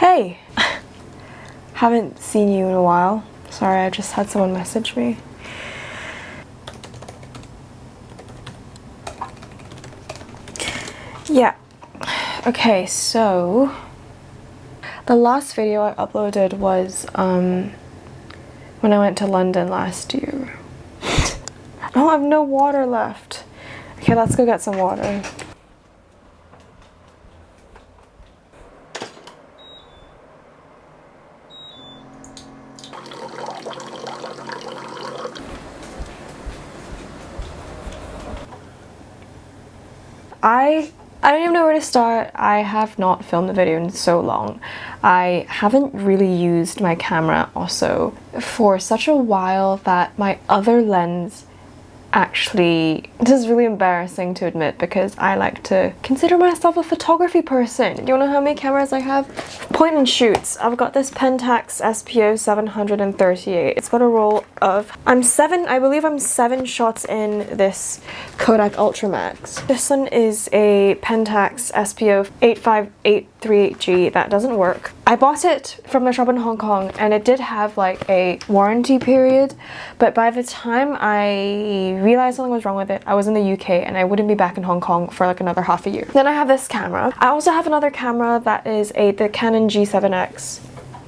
Hey! Haven't seen you in a while. Sorry, I just had someone message me. Yeah. Okay, so the last video I uploaded was when I went to London last year. Oh, I have no water left. Okay, let's go get some water. I don't even know where to start. I have not filmed a video in so long. I haven't really used my camera also for such a while that my other lens actually, this is really embarrassing to admit because I like to consider myself a photography person. Do you wanna know how many cameras I have? Point and shoots. I've got this Pentax SPO 738. It's got a roll of, I believe I'm 7 shots in this Kodak Ultramax. This one is a Pentax SPO 85838G that doesn't work. I bought it from a shop in Hong Kong and it did have like a warranty period, but by the time I realized something was wrong with it, I was in the UK and I wouldn't be back in Hong Kong for like another half a year. Then I have this camera. I also have another camera that is the Canon G7X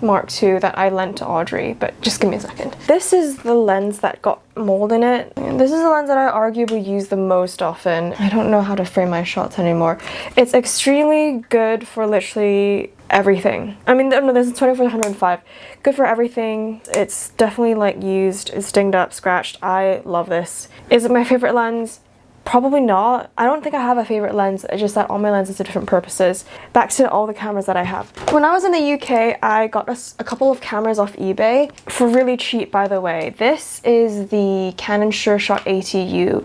Mark II that I lent to Audrey, but just give me a second. This is the lens that got mold in it. This is the lens that I arguably use the most often. I don't know how to frame my shots anymore. It's extremely good for literally everything. I mean, no, this is 24-105. Good for everything. It's definitely like used, it's dinged up, scratched. I love this. Is it my favorite lens? Probably not. I don't think I have a favorite lens, it's just that all my lenses are different purposes. Back to all the cameras that I have. When I was in the UK, I got a couple of cameras off eBay for really cheap, by the way. This is the Canon Sure Shot ATU.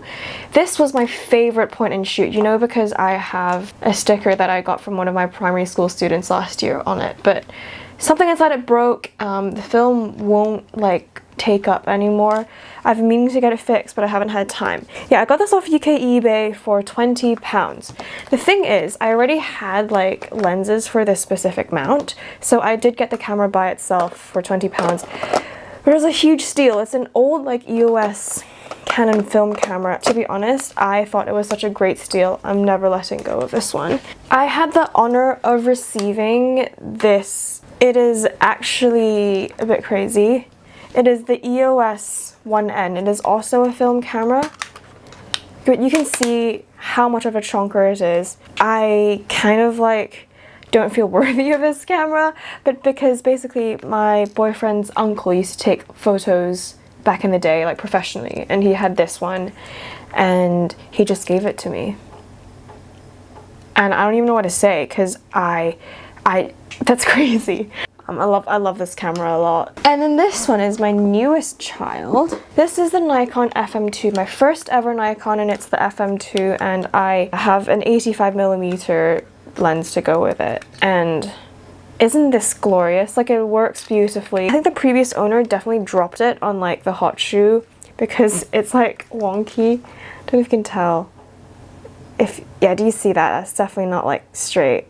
This was my favorite point and shoot, you know, because I have a sticker that I got from one of my primary school students last year on it, but something inside it broke. The film won't like take up anymore. I've been meaning to get it fixed, but I haven't had time. Yeah, I got this off UK eBay for £20. The thing is, I already had like lenses for this specific mount, so I did get the camera by itself for £20. But it was a huge steal. It's an old like EOS Canon film camera. To be honest, I thought it was such a great steal. I'm never letting go of this one. I had the honor of receiving this. It is actually a bit crazy. It is the EOS 1N. It is also a film camera, but you can see how much of a chonker it is. I kind of like don't feel worthy of this camera, but because basically my boyfriend's uncle used to take photos back in the day, like professionally, and he had this one and he just gave it to me. And I don't even know what to say because that's crazy. I love this camera a lot. And then this one is my newest child. This is the Nikon FM2, my first ever Nikon, and it's the FM2, and I have an 85mm lens to go with it. And isn't this glorious? Like, it works beautifully. I think the previous owner definitely dropped it on like the hot shoe because it's like wonky. I don't know if you can tell. Yeah, do you see that? That's definitely not like straight.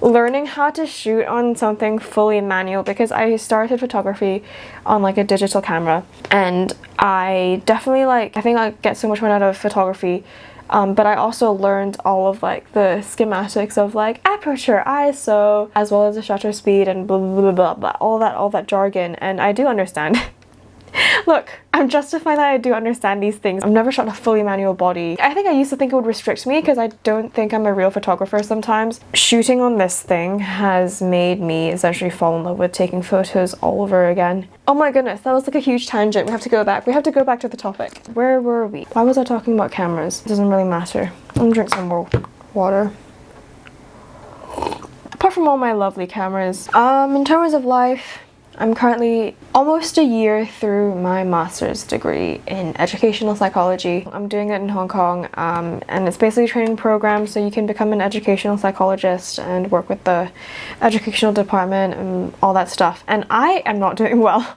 Learning how to shoot on something fully manual, because I started photography on like a digital camera, and I definitely I think I get so much fun out of photography, but I also learned all of like the schematics of like aperture, ISO, as well as the shutter speed and blah blah blah blah, all that jargon, and I do understand. Look, I'm justifying that I do understand these things. I've never shot a fully manual body. I think I used to think it would restrict me because I don't think I'm a real photographer sometimes. Shooting on this thing has made me essentially fall in love with taking photos all over again. Oh my goodness, that was like a huge tangent. We have to go back. We have to go back to the topic. Where were we? Why was I talking about cameras? It doesn't really matter. I'm gonna drink some more water. Apart from all my lovely cameras, in terms of life, I'm currently almost a year through my master's degree in educational psychology. I'm doing it in Hong Kong, and it's basically a training program so you can become an educational psychologist and work with the educational department and all that stuff. And I am not doing well.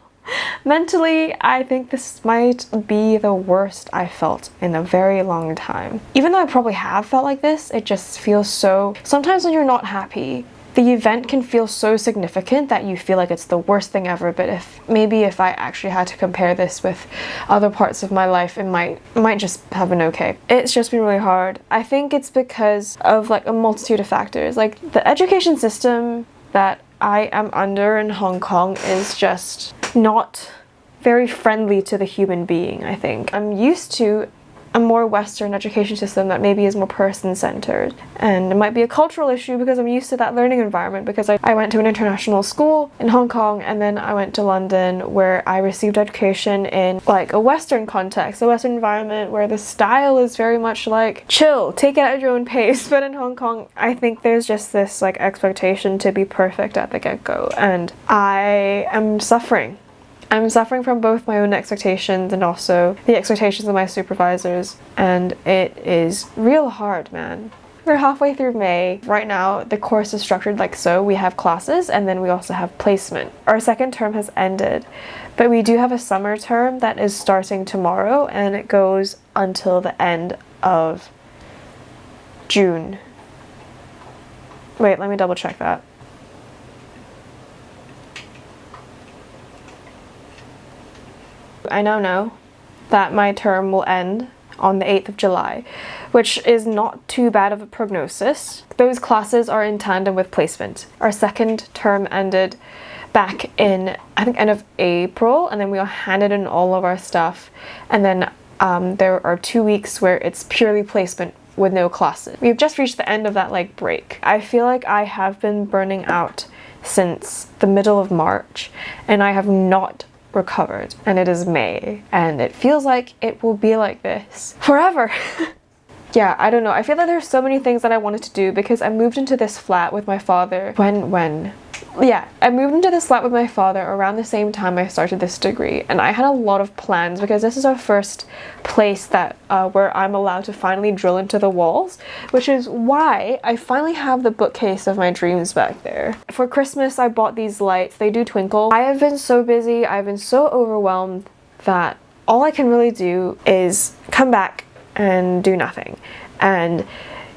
Mentally, I think this might be the worst I felt in a very long time. Even though I probably have felt like this, it just feels so... Sometimes when you're not happy, the event can feel so significant that you feel like it's the worst thing ever. But if I actually had to compare this with other parts of my life, it might just have been okay. It's just been really hard. I think it's because of like a multitude of factors. Like the education system that I am under in Hong Kong is just not very friendly to the human being, I think. I'm used to a more Western education system that maybe is more person-centered, and it might be a cultural issue because I'm used to that learning environment, because I went to an international school in Hong Kong, and then I went to London where I received education in like a Western context, a Western environment where the style is very much like chill, take it at your own pace. But in Hong Kong, I think there's just this like expectation to be perfect at the get-go, and I am suffering. I'm suffering from both my own expectations and also the expectations of my supervisors, and it is real hard, man. We're halfway through May. Right now, the course is structured like so. We have classes and then we also have placement. Our second term has ended, but we do have a summer term that is starting tomorrow, and it goes until the end of June. Wait, let me double check that. I now know that my term will end on the 8th of July, which is not too bad of a prognosis. Those classes are in tandem with placement. Our second term ended back in, I think, end of April, and then we all handed in all of our stuff, and then there are 2 weeks where it's purely placement with no classes. We've just reached the end of that like break. I feel like I have been burning out since the middle of March, and I have not recovered, and it is May, and it feels like it will be like this forever. Yeah, I don't know. I feel like there's so many things that I wanted to do because I moved into this flat with my father I moved into this flat with my father around the same time I started this degree, and I had a lot of plans because this is our first place that where I'm allowed to finally drill into the walls, which is why I finally have the bookcase of my dreams back there. For Christmas, I bought these lights. They do twinkle. I have been so busy, I've been so overwhelmed that all I can really do is come back and do nothing. And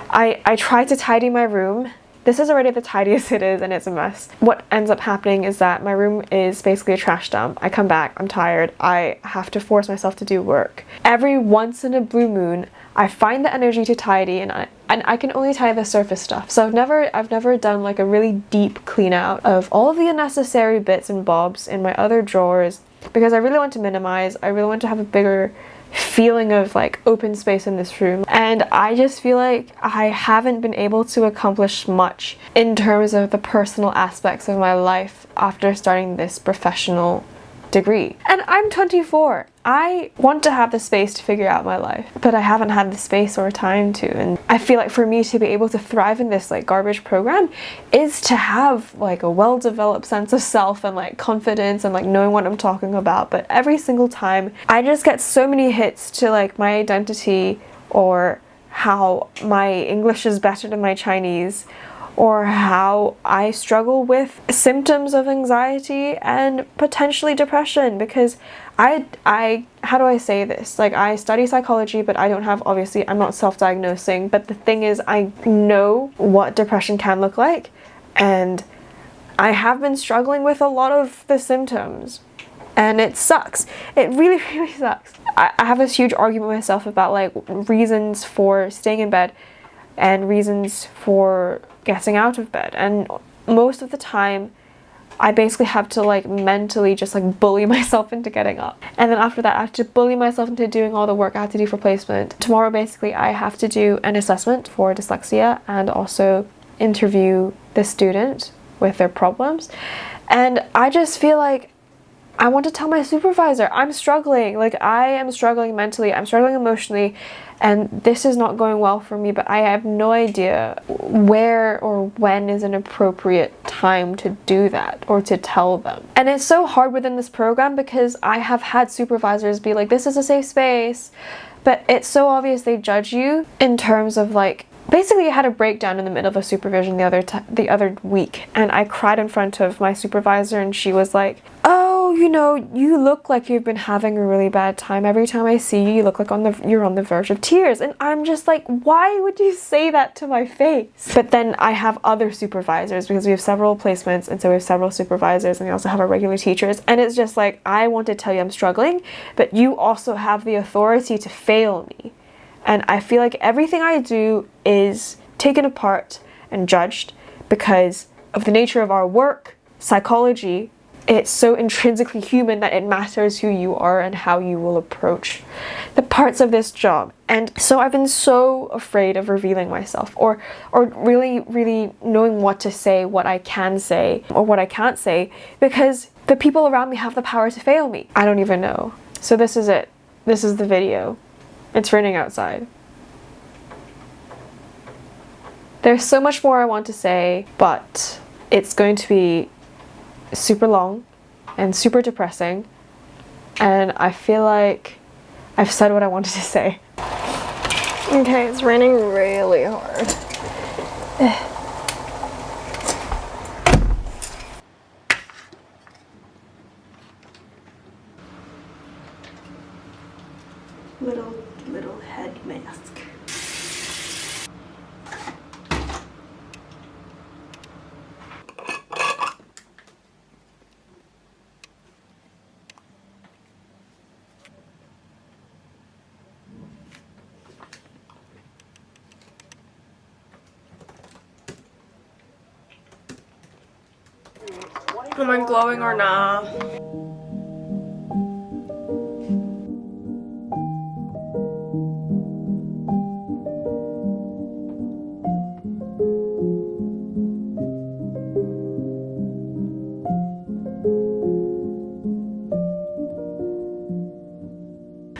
I tried to tidy my room. This is already the tidiest it is, and it's a mess. What ends up happening is that my room is basically a trash dump. I come back, I'm tired, I have to force myself to do work. Every once in a blue moon, I find the energy to tidy, and I can only tidy the surface stuff. So I've never done like a really deep clean out of all of the unnecessary bits and bobs in my other drawers, because I really want to minimize. I really want to have a bigger feeling of like open space in this room, and I just feel like I haven't been able to accomplish much in terms of the personal aspects of my life after starting this professional degree. And I'm 24. I want to have the space to figure out my life, but I haven't had the space or time to. And I feel like for me to be able to thrive in this like garbage program is to have like a well-developed sense of self and like confidence and like knowing what I'm talking about. But every single time I just get so many hits to like my identity, or how my English is better than my Chinese, or how I struggle with symptoms of anxiety and potentially depression, because how do I say this? Like, I study psychology, but I don't have, obviously, I'm not self-diagnosing, but the thing is, I know what depression can look like, and I have been struggling with a lot of the symptoms, and it sucks. It really, really sucks. I have this huge argument with myself about, like, reasons for staying in bed and reasons for getting out of bed, and most of the time I basically have to like mentally just like bully myself into getting up, and then after that I have to bully myself into doing all the work I have to do for placement. Tomorrow basically I have to do an assessment for dyslexia and also interview the student with their problems, and I just feel like I want to tell my supervisor I'm struggling. Like, I am struggling mentally, I'm struggling emotionally, and this is not going well for me, but I have no idea where or when is an appropriate time to do that or to tell them. And it's so hard within this program because I have had supervisors be like, this is a safe space, but it's so obvious they judge you in terms of like, basically I had a breakdown in the middle of a supervision the other week, and I cried in front of my supervisor, and she was like, oh, oh, you know, you look like you've been having a really bad time. Every time I see you, you look like you're on the verge of tears. And I'm just like, why would you say that to my face? But then I have other supervisors because we have several placements, and so we have several supervisors, and we also have our regular teachers. And it's just like, I want to tell you I'm struggling, but you also have the authority to fail me. And I feel like everything I do is taken apart and judged because of the nature of our work, psychology. It's so intrinsically human that it matters who you are and how you will approach the parts of this job. And so I've been so afraid of revealing myself or really knowing what to say, what I can say or what I can't say, because the people around me have the power to fail me. I don't even know. So this is it. This is the video. It's raining outside. There's so much more I want to say, but it's going to be super long and super depressing, and I feel like I've said what I wanted to say. Okay, it's raining really hard. Little head mask. Am I glowing or not?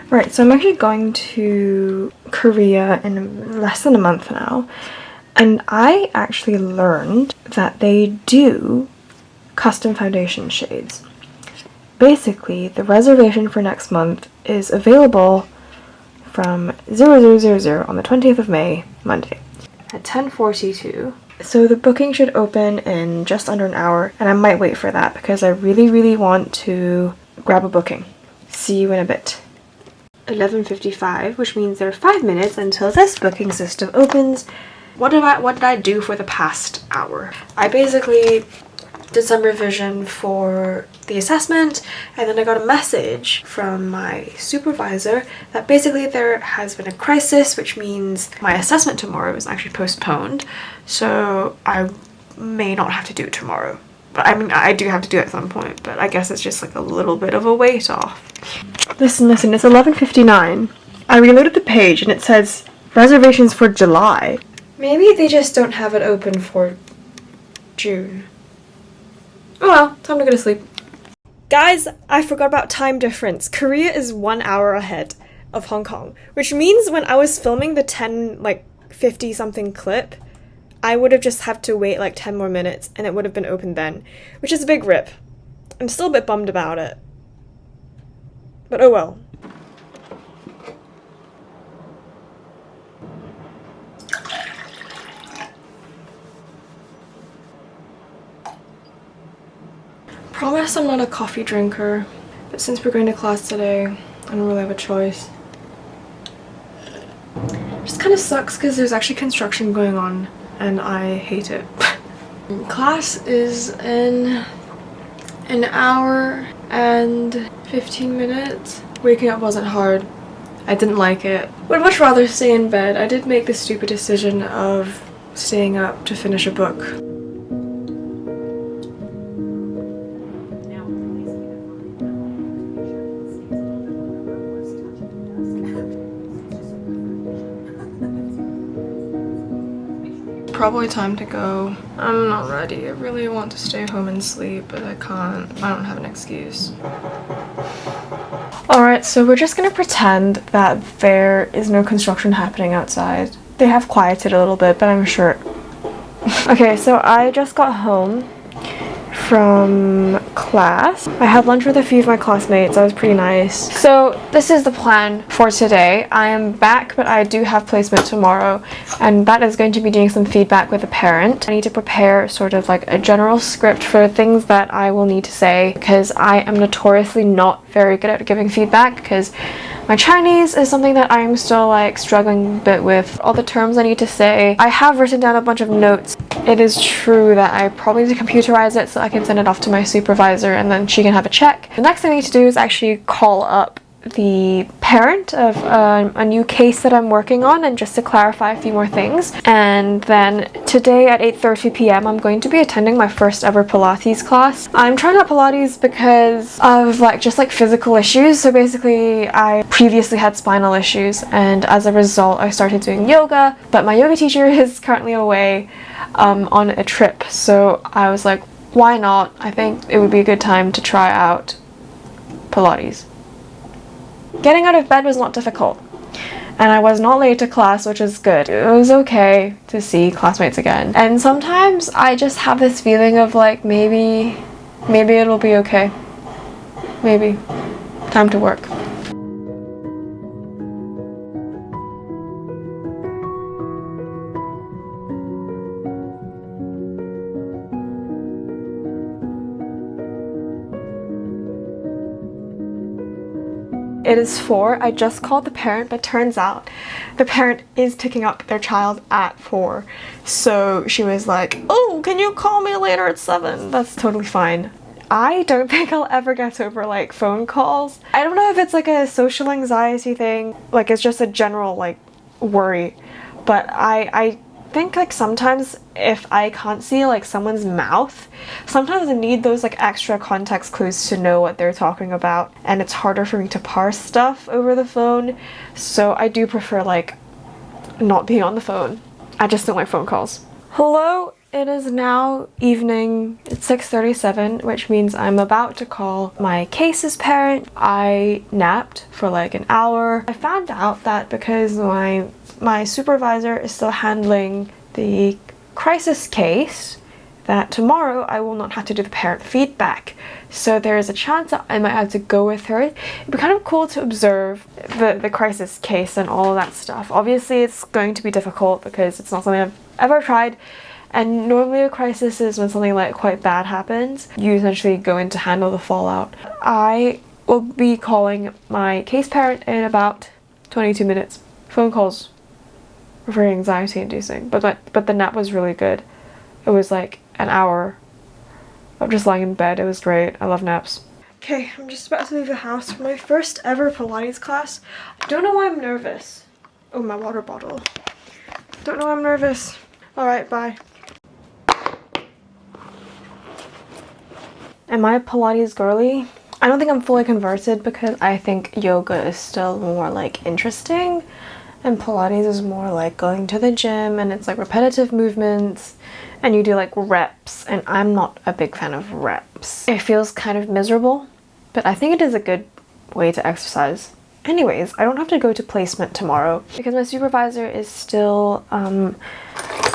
Right, so I'm actually going to Korea in less than a month now, and I actually learned that they do custom foundation shades. Basically, the reservation for next month is available from 0000 on the 20th of May, Monday, at 10:42. So the booking should open in just under an hour, and I might wait for that because I really want to grab a booking. See you in a bit. 11:55, which means there are 5 minutes until this booking system opens. What did I do for the past hour? I basically did some revision for the assessment, and then I got a message from my supervisor that basically there has been a crisis, which means my assessment tomorrow is actually postponed, so I may not have to do it tomorrow. But I mean, I do have to do it at some point, but I guess it's just like a little bit of a weight off. Listen, it's 11:59. I reloaded the page and it says reservations for July. Maybe they just don't have it open for June. Oh well, time to go to sleep. Guys, I forgot about time difference. Korea is 1 hour ahead of Hong Kong, which means when I was filming the 50 something clip, I would have just had to wait like 10 more minutes and it would have been open then, which is a big rip. I'm still a bit bummed about it. But oh well. Promise I'm not a coffee drinker, but since we're going to class today, I don't really have a choice. It just kind of sucks because there's actually construction going on and I hate it. Class is in an hour and 15 minutes. Waking up wasn't hard. I didn't like it. Would much rather stay in bed. I did make the stupid decision of staying up to finish a book. Probably time to go. I'm not ready. I really want to stay home and sleep, but I can't. I don't have an excuse. Alright, so we're just gonna pretend that there is no construction happening outside. They have quieted a little bit, but I'm sure. Okay, so I just got home from class. I had lunch with a few of my classmates. That was pretty nice. So this is the plan for today. I am back, but I do have placement tomorrow, and that is going to be doing some feedback with a parent. I need to prepare sort of like a general script for things that I will need to say, because I am notoriously not very good at giving feedback, because my Chinese is something that I'm still like struggling a bit with. All the terms I need to say. I have written down a bunch of notes. It is true that I probably need to computerize it so I can send it off to my supervisor and then she can have a check. The next thing I need to do is actually call up the parent of a new case that I'm working on, and just to clarify a few more things. And then today at 8:30 p.m. I'm going to be attending my first ever Pilates class. I'm trying out Pilates because of just physical issues. So basically I previously had spinal issues, and as a result I started doing yoga, but my yoga teacher is currently away on a trip, so I was like, why not? I think it would be a good time to try out Pilates. Getting out of bed was not difficult, and I was not late to class, which is good. It was okay to see classmates again. And sometimes I just have this feeling of like, maybe it'll be okay. Maybe. Time to work. It is 4. I just called the parent, but turns out the parent is picking up their child at 4. So she was like, oh, can you call me later at 7? That's totally fine. I don't think I'll ever get over phone calls. I don't know if it's a social anxiety thing, it's just a general worry, but I think sometimes if I can't see someone's mouth, sometimes I need those extra context clues to know what they're talking about, and it's harder for me to parse stuff over the phone, so I do prefer not being on the phone. I just don't like phone calls. Hello, it is now evening. It's 6:37, which means I'm about to call my case's parent. I napped for an hour. I found out that because my supervisor is still handling the crisis case, that tomorrow I will not have to do the parent feedback. So there is a chance that I might have to go with her. It'd be kind of cool to observe the crisis case and all of that stuff. Obviously it's going to be difficult because it's not something I've ever tried, and normally a crisis is when something quite bad happens. You essentially go in to handle the fallout. I will be calling my case parent in about 22 minutes. Phone calls were very anxiety inducing, but the nap was really good. It was an hour of just lying in bed. It was great. I love naps. Okay, I'm just about to leave the house for my first ever Pilates class. I don't know why I'm nervous. Oh, my water bottle. Don't know why I'm nervous. Alright, bye. Am I a Pilates girly? I don't think I'm fully converted, because I think yoga is still more interesting, and Pilates is more going to the gym, and it's repetitive movements and you do reps, and I'm not a big fan of reps. It feels kind of miserable, but I think it is a good way to exercise. Anyways, I don't have to go to placement tomorrow because my supervisor is still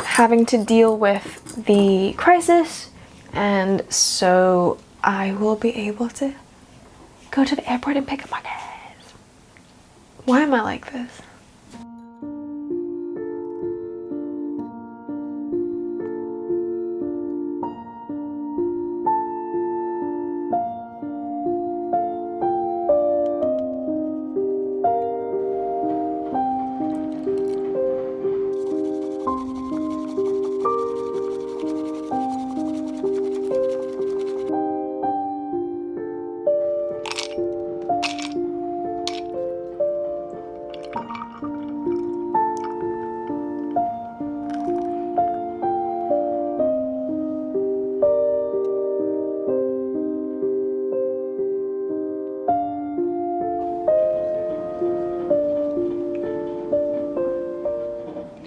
having to deal with the crisis, and so I will be able to go to the airport and pick up my kids. Why am I like this?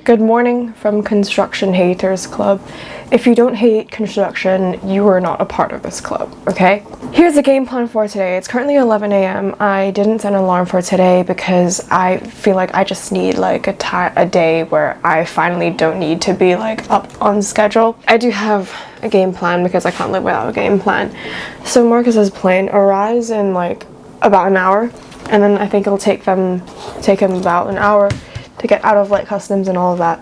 Good morning from Construction Haters Club. If you don't hate construction, you are not a part of this club, okay? Here's the game plan for today. It's currently 11 a.m. I didn't set an alarm for today because I feel like I just need like a day where I finally don't need to be like up on schedule. I do have a game plan because I can't live without a game plan. So Marcus's plane arrives in like about an hour, and then I think it'll take him about an hour to get out of like customs and all of that.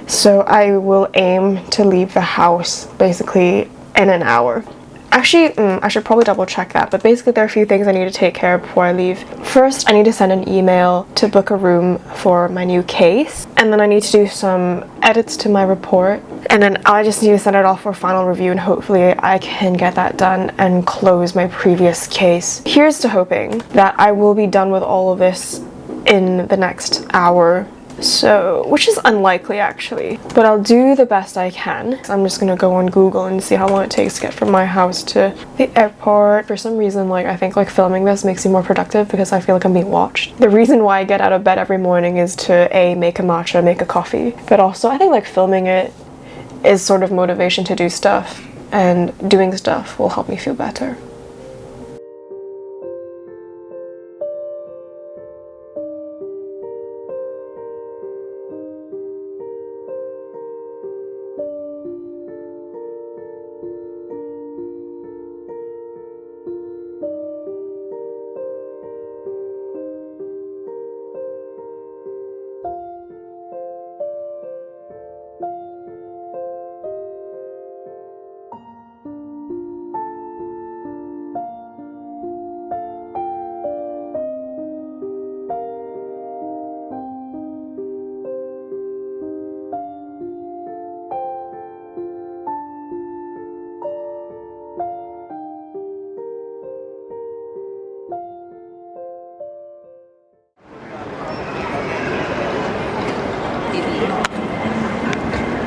So I will aim to leave the house basically in an hour. Actually, I should probably double check that, but basically there are a few things I need to take care of before I leave. First, I need to send an email to book a room for my new case, and then I need to do some edits to my report, and then I just need to send it off for final review, and hopefully I can get that done and close my previous case. Here's to hoping that I will be done with all of this in the next hour. So, which is unlikely actually, but I'll do the best I can. I'm just gonna go on Google and see how long it takes to get from my house to the airport. For some reason, like, I think like filming this makes me more productive because I feel like I'm being watched. The reason why I get out of bed every morning is to A, make a matcha, make a coffee, but also I think like filming it is sort of motivation to do stuff, and doing stuff will help me feel better.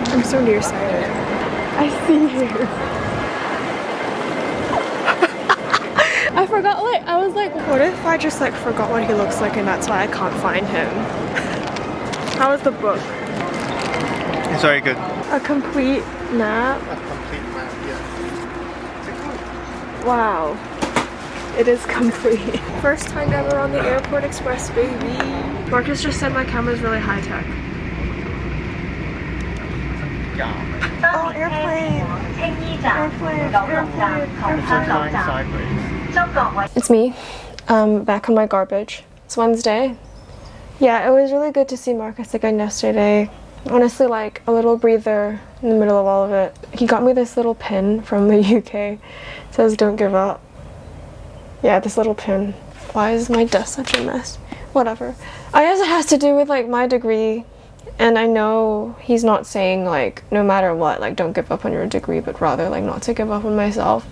I'm so nearsighted. I see you. I forgot, like, I was like, what if I just like forgot what he looks like and that's why I can't find him? How was the book? It's very good. A complete map? A complete map, yeah. Wow. It is complete. First time ever on the Airport Express, baby. Marcus just said my camera's really high tech. Oh, airplane! Airplane! It's me, back on my garbage. It's Wednesday. Yeah, it was really good to see Marcus again yesterday. Honestly, like a little breather in the middle of all of it. He got me this little pin from the UK. It says "Don't give up." Yeah, this little pin. Why is my desk such a mess? Whatever. I guess it has to do with like my degree. And I know he's not saying like no matter what, like don't give up on your degree, but rather like not to give up on myself.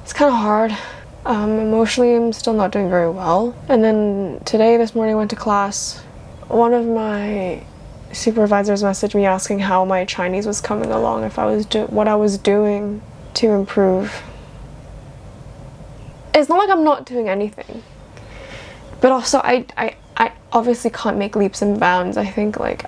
It's kind of hard. Emotionally I'm still not doing very well. And then this morning I went to class. One of my supervisors messaged me asking how my Chinese was coming along, if I was what I was doing to improve. It's not like I'm not doing anything, but also I obviously can't make leaps and bounds. I think like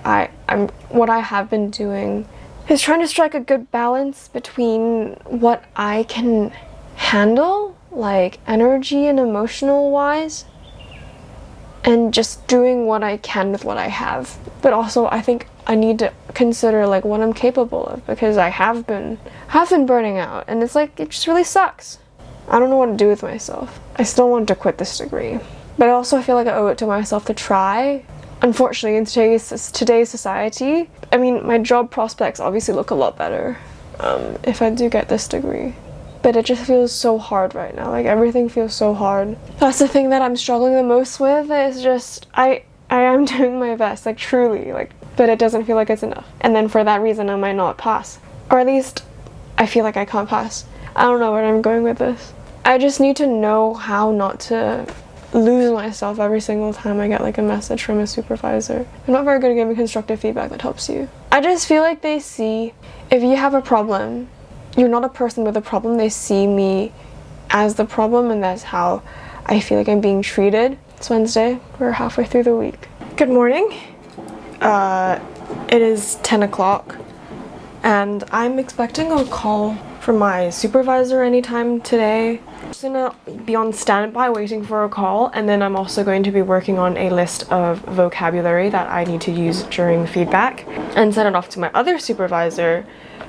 what I have been doing is trying to strike a good balance between what I can handle, like energy and emotional wise, and just doing what I can with what I have. But also I think I need to consider like what I'm capable of, because I have been burning out, and it's like it just really sucks. I don't know what to do with myself. I still want to quit this degree, but also I feel like I owe it to myself to try. Unfortunately, in today's society, I mean, my job prospects obviously look a lot better if I do get this degree. But it just feels so hard right now. Like everything feels so hard. That's the thing that I'm struggling the most with, is just I am doing my best, like truly, like, but it doesn't feel like it's enough. And then for that reason I might not pass. Or at least I feel like I can't pass. I don't know where I'm going with this. I just need to know how not to lose myself every single time I get like a message from a supervisor. I'm not very good at giving constructive feedback that helps you. I just feel like they see, if you have a problem, you're not a person with a problem, they see me as the problem, and that's how I feel like I'm being treated. It's Wednesday, we're halfway through the week. Good morning. It is 10 o'clock and I'm expecting a call from my supervisor anytime today. I'm just gonna be on standby waiting for a call, and then I'm also going to be working on a list of vocabulary that I need to use during feedback and send it off to my other supervisor,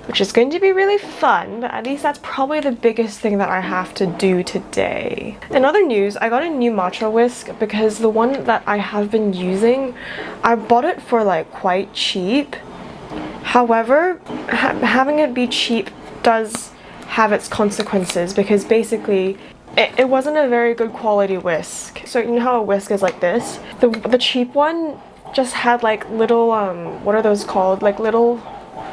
which is going to be really fun, but at least that's probably the biggest thing that I have to do today. In other news, I got a new matcha whisk because the one that I have been using, I bought it for like quite cheap. However, having it be cheap does have its consequences because basically it wasn't a very good quality whisk. So you know how a whisk is like this? The cheap one just had like little, what are those called? Like little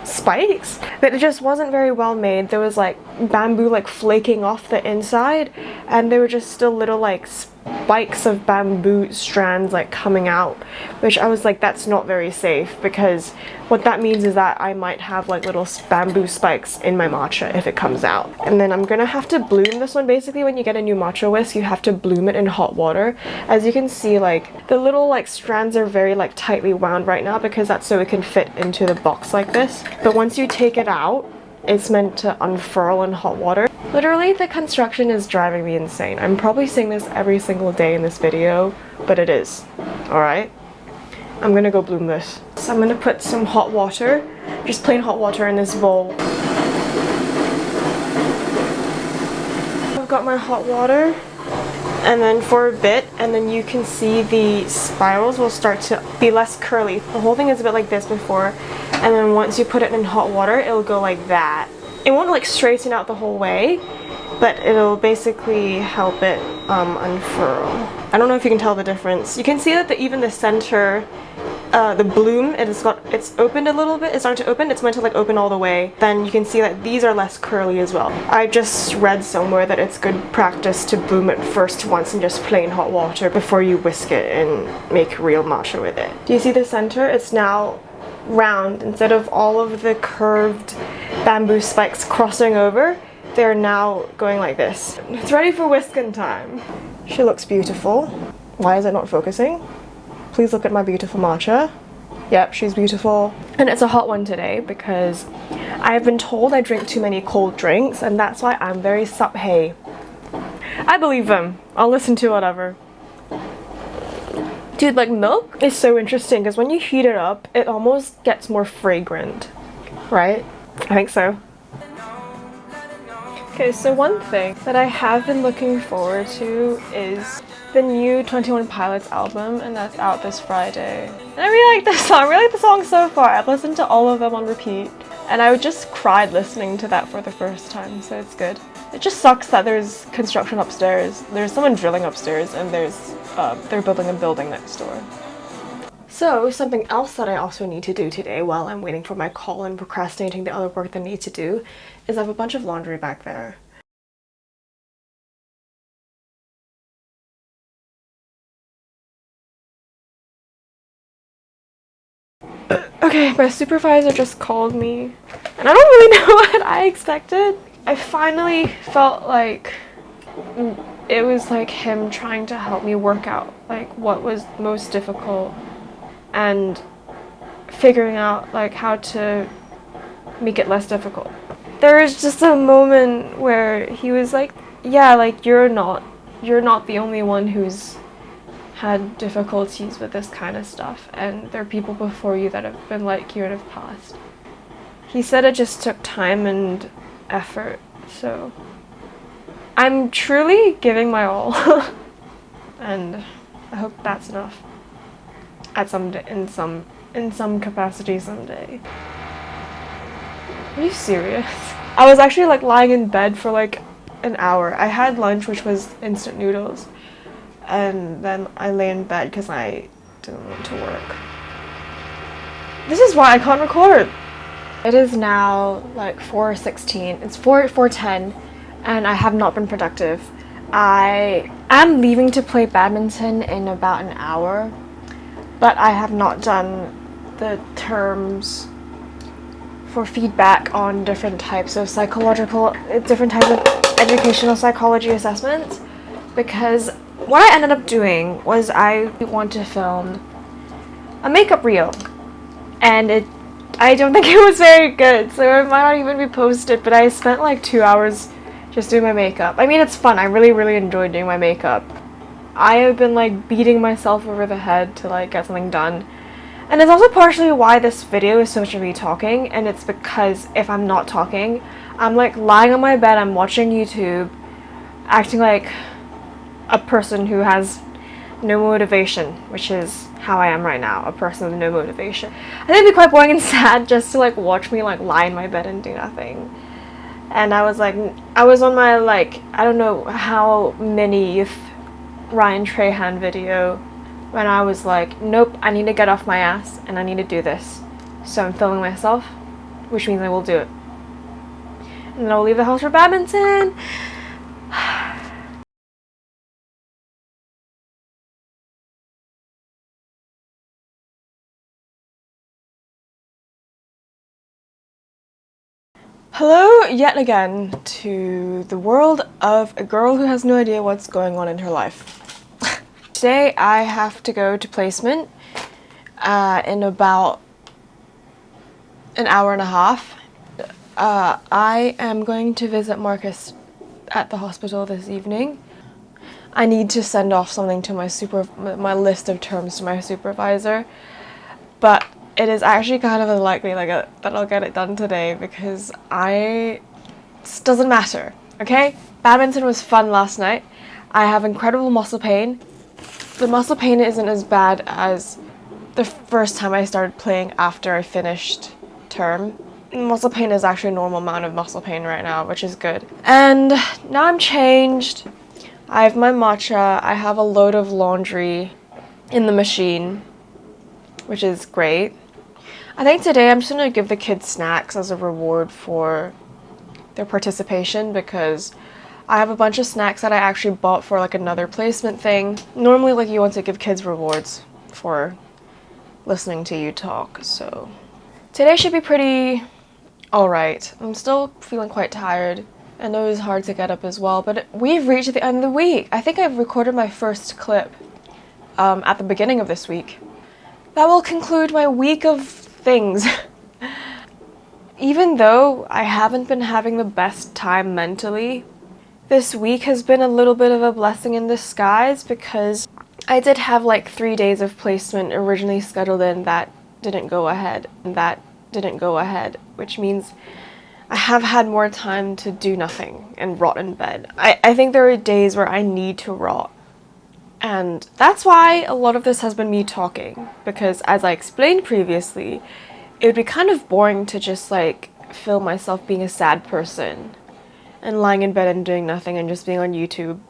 spikes, but it just wasn't very well made. There was like bamboo like flaking off the inside, and there were just still little like spikes of bamboo strands like coming out, which I was like, that's not very safe, because what that means is that I might have like little bamboo spikes in my matcha if it comes out. And then I'm gonna have to bloom this one. Basically, when you get a new matcha whisk, you have to bloom it in hot water. As you can see, like the little like strands are very like tightly wound right now because that's so it can fit into the box like this. But once you take it out, it's meant to unfurl in hot water. Literally, the construction is driving me insane. I'm probably saying this every single day in this video, but it is. Alright? I'm gonna go bloom this. So I'm gonna put some hot water, just plain hot water, in this bowl. I've got my hot water, and then for a bit, and then you can see the spirals will start to be less curly. The whole thing is a bit like this before, and then once you put it in hot water, it'll go like that. It won't like straighten out the whole way, but it'll basically help it unfurl. I don't know if you can tell the difference. You can see that even the center, the bloom, it's opened a little bit. It's starting to open. It's meant to like open all the way. Then you can see that these are less curly as well. I just read somewhere that it's good practice to bloom it first once in just plain hot water before you whisk it and make real matcha with it. Do you see the center? It's now round. Instead of all of the curved bamboo spikes crossing over, they're now going like this. It's ready for whisking time. She looks beautiful. Why is it not focusing? Please look at my beautiful matcha. Yep, she's beautiful. And it's a hot one today because I've been told I drink too many cold drinks, and that's why I'm very subhay. I believe them. I'll listen to whatever. Dude, like milk is so interesting because when you heat it up, it almost gets more fragrant, right? I think so. Okay, so one thing that I have been looking forward to is the new 21 Pilots album, and that's out this Friday. And I really like this song. I really like the song so far. I've listened to all of them on repeat, and I just cried listening to that for the first time, so it's good. It just sucks that there's construction upstairs. There's someone drilling upstairs, and they're building a building next door. So something else that I also need to do today while I'm waiting for my call and procrastinating the other work that I need to do is I have a bunch of laundry back there. Okay, my supervisor just called me, and I don't really know what I expected. I finally felt like it was like him trying to help me work out like what was most difficult and figuring out like how to make it less difficult. There was just a moment where he was like, yeah, like you're not the only one who's had difficulties with this kind of stuff, and there are people before you that have been like you and have passed. He said it just took time and effort, so I'm truly giving my all and I hope that's enough at in some capacity someday. Are you serious? I was actually like lying in bed for like an hour. I had lunch, which was instant noodles, and then I lay in bed because I didn't want to work. This is why I can't record. It is now like 4:16. It's 4:10, and I have not been productive. I am leaving to play badminton in about an hour, but I have not done the terms for feedback on different types of educational psychology assessments, because what I ended up doing was I want to film a makeup reel, and I don't think it was very good, so it might not even be posted, but I spent like 2 hours just doing my makeup. I mean, it's fun. I really enjoy doing my makeup. I have been like beating myself over the head to like get something done. And it's also partially why this video is so much of me talking, and it's because if I'm not talking, I'm like lying on my bed, I'm watching YouTube, acting like a person who has no motivation, which is how I am right now, a person with no motivation. I think it'd be quite boring and sad just to like watch me like lie in my bed and do nothing. And I was on my like, I don't know how many Ryan Trahan video when I was like, nope, I need to get off my ass and I need to do this. So I'm filming myself, which means I will do it. And then I'll leave the house for badminton. Hello yet again to the world of a girl who has no idea what's going on in her life. Today I have to go to placement in about an hour and a half. I am going to visit Marcus at the hospital this evening. I need to send off something to my list of terms to my supervisor, but it is actually kind of unlikely that I'll get it done today because it doesn't matter, okay? Badminton was fun last night. I have incredible muscle pain. The muscle pain isn't as bad as the first time I started playing after I finished term. Muscle pain is actually a normal amount of muscle pain right now, which is good. And now I'm changed. I have my matcha. I have a load of laundry in the machine, which is great. I think today I'm just going to give the kids snacks as a reward for their participation because I have a bunch of snacks that I actually bought for like another placement thing. Normally like you want to give kids rewards for listening to you talk, so today should be pretty alright. I'm still feeling quite tired. I know it's hard to get up as well, but we've reached the end of the week. I think I've recorded my first clip at the beginning of this week. That will conclude my week of things. Even though I haven't been having the best time mentally, this week has been a little bit of a blessing in disguise because I did have like 3 days of placement originally scheduled in that didn't go ahead, which means I have had more time to do nothing and rot in bed. I think there are days where I need to rot. And that's why a lot of this has been me talking, because as I explained previously, it would be kind of boring to just like film myself being a sad person and lying in bed and doing nothing and just being on YouTube.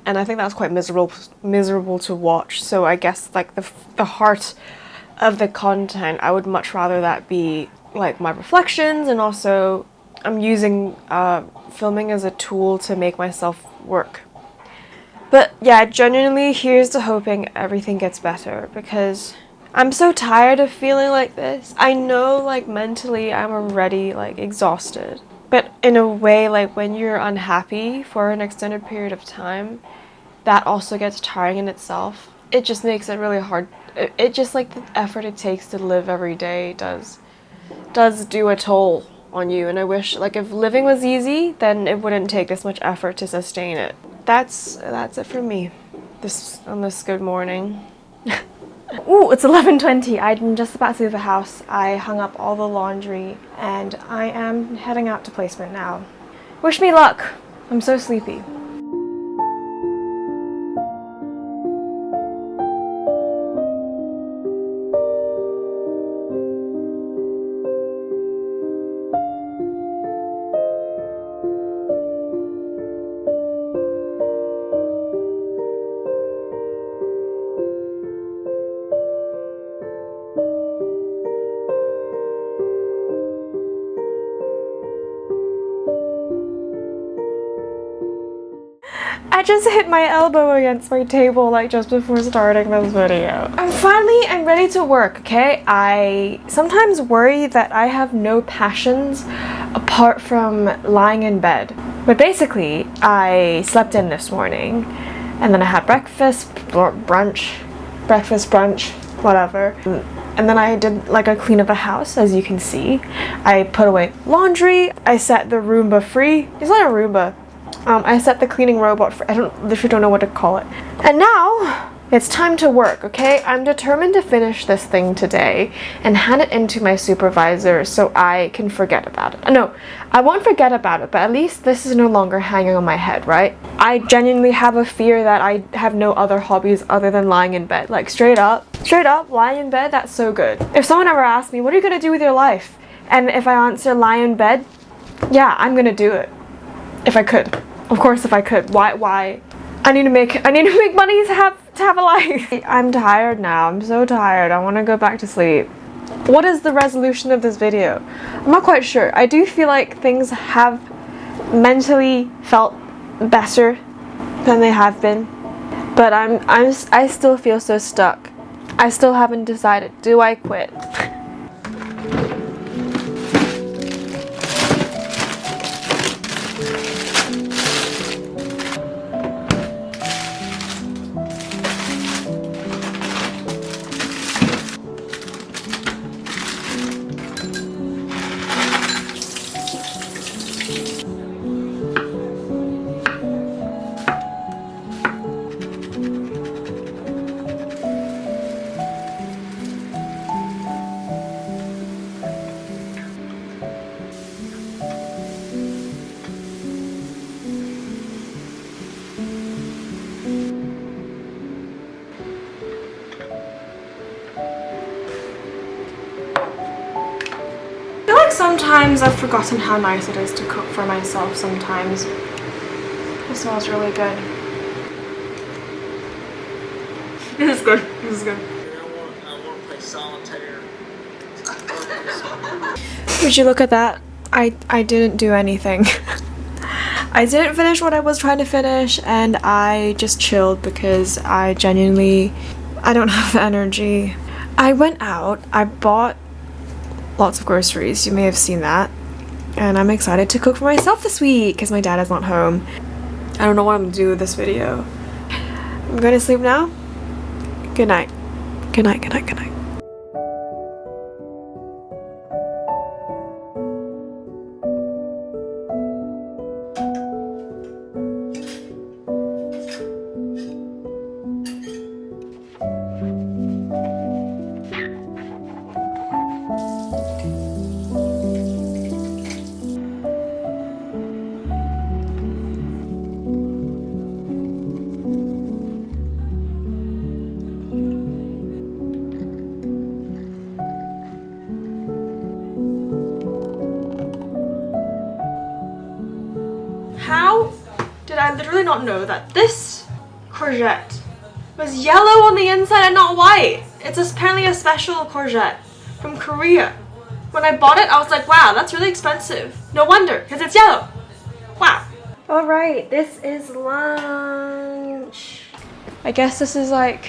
And I think that's quite miserable to watch. So I guess like the heart of the content, I would much rather that be like my reflections, and also I'm using filming as a tool to make myself work. But yeah, genuinely, here's to hoping everything gets better because I'm so tired of feeling like this. I know like mentally I'm already like exhausted. But in a way, like when you're unhappy for an extended period of time, that also gets tiring in itself. It just makes it really hard. It just like the effort it takes to live every day does do a toll on you. And I wish like if living was easy, then it wouldn't take this much effort to sustain it. That's it for me on this good morning. Ooh, it's 11:20. I'm just about to leave the house. I hung up all the laundry and I am heading out to placement now. Wish me luck. I'm so sleepy. I just hit my elbow against my table like just before starting this video. I'm ready to work, okay? I sometimes worry that I have no passions apart from lying in bed. But basically, I slept in this morning and then I had breakfast, brunch, whatever. And And then I did like a clean of the house, as you can see. I put away laundry. I set the Roomba free. It's not a Roomba. I set the cleaning robot free. I literally don't know what to call it. And now it's time to work, okay? I'm determined to finish this thing today and hand it into my supervisor so I can forget about it. No, I won't forget about it, but at least this is no longer hanging on my head, right? I genuinely have a fear that I have no other hobbies other than lying in bed. Like straight up, lying in bed, that's so good. If someone ever asked me, what are you gonna do with your life? And if I answer lie in bed, yeah, I'm gonna do it. If I could. Of course, if I could. Why? I need to make money to have a life. I'm tired now. I'm so tired. I want to go back to sleep. What is the resolution of this video? I'm not quite sure. I do feel like things have mentally felt better than they have been, but I still feel so stuck. I still haven't decided. Do I quit? Sometimes I've forgotten how nice it is to cook for myself sometimes. It smells really good. This is good. This is good. I want to play solitaire. Would you look at that? I didn't do anything. I didn't finish what I was trying to finish, and I just chilled because I don't have the energy. I went out, I bought lots of groceries, you may have seen that, and I'm excited to cook for myself this week because my dad is not home. I don't know what I'm gonna do with this video. I'm going to sleep now. Good night. Good night, good night, good night. How did I literally not know that this courgette was yellow on the inside and not white? It's apparently a special courgette from Korea. When I bought it, I was like, wow, that's really expensive. No wonder, because it's yellow. Wow. Alright, this is lunch. I guess this is like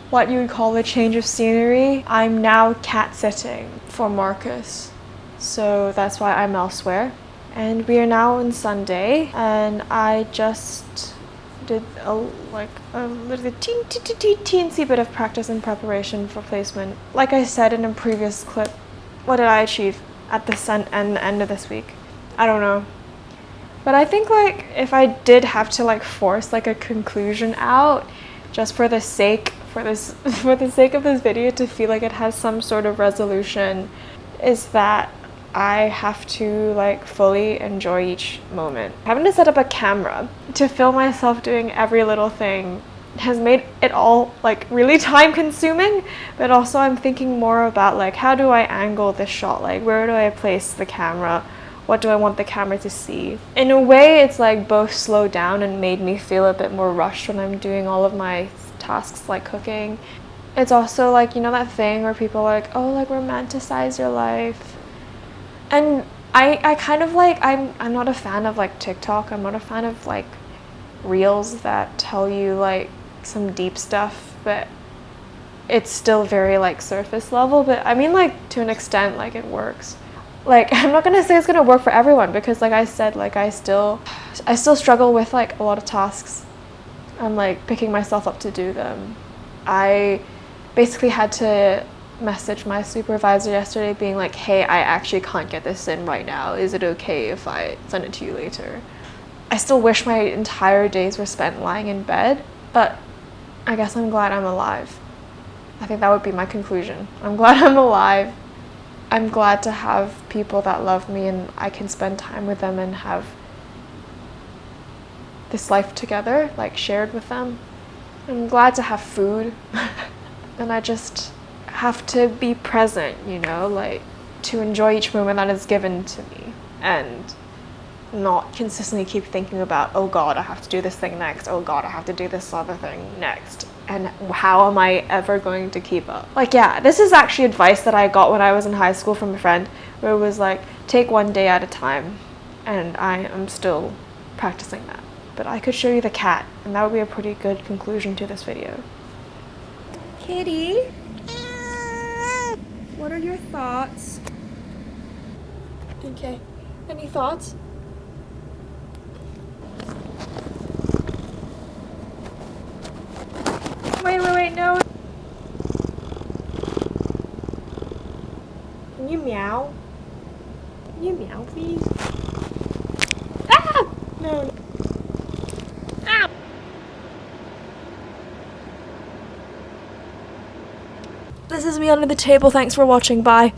what you would call a change of scenery. I'm now cat sitting for Marcus, so that's why I'm elsewhere. And we are now on Sunday, and I just did a little teensy bit of practice and preparation for placement. Like I said in a previous clip, what did I achieve at the end of this week? I don't know. But I think like if I did have to like force like a conclusion out, just for the sake of this video to feel like it has some sort of resolution, is that I have to like fully enjoy each moment. Having to set up a camera to film myself doing every little thing has made it all like really time consuming, but also I'm thinking more about like, how do I angle this shot? Like, where do I place the camera? What do I want the camera to see? In a way, it's like both slowed down and made me feel a bit more rushed when I'm doing all of my tasks like cooking. It's also like, you know that thing where people are like, oh, like romanticize your life. And I kind of like, I'm not a fan of like TikTok. I'm not a fan of like reels that tell you like some deep stuff, but it's still very like surface level. But I mean, like to an extent, like it works. Like I'm not gonna say it's gonna work for everyone, because like I said, like I still struggle with like a lot of tasks. I'm like picking myself up to do them. I basically had to messaged my supervisor yesterday being like, hey, I actually can't get this in right now. Is it okay if I send it to you later? I still wish my entire days were spent lying in bed, but I guess I'm glad I'm alive. I think that would be my conclusion. I'm glad I'm alive. I'm glad to have people that love me and I can spend time with them and have this life together, like shared with them. I'm glad to have food. And I just have to be present, you know, like to enjoy each moment that is given to me and not consistently keep thinking about, oh God, I have to do this thing next. Oh God, I have to do this other thing next. And how am I ever going to keep up? Like, yeah, this is actually advice that I got when I was in high school from a friend, where it was like, take one day at a time. And I am still practicing that. But I could show you the cat, and that would be a pretty good conclusion to this video. Kitty? What are your thoughts? Okay, any thoughts? Wait, no. Can you meow? Can you meow, please? Ah! No. Ah! This is me under the table. Thanks for watching. Bye.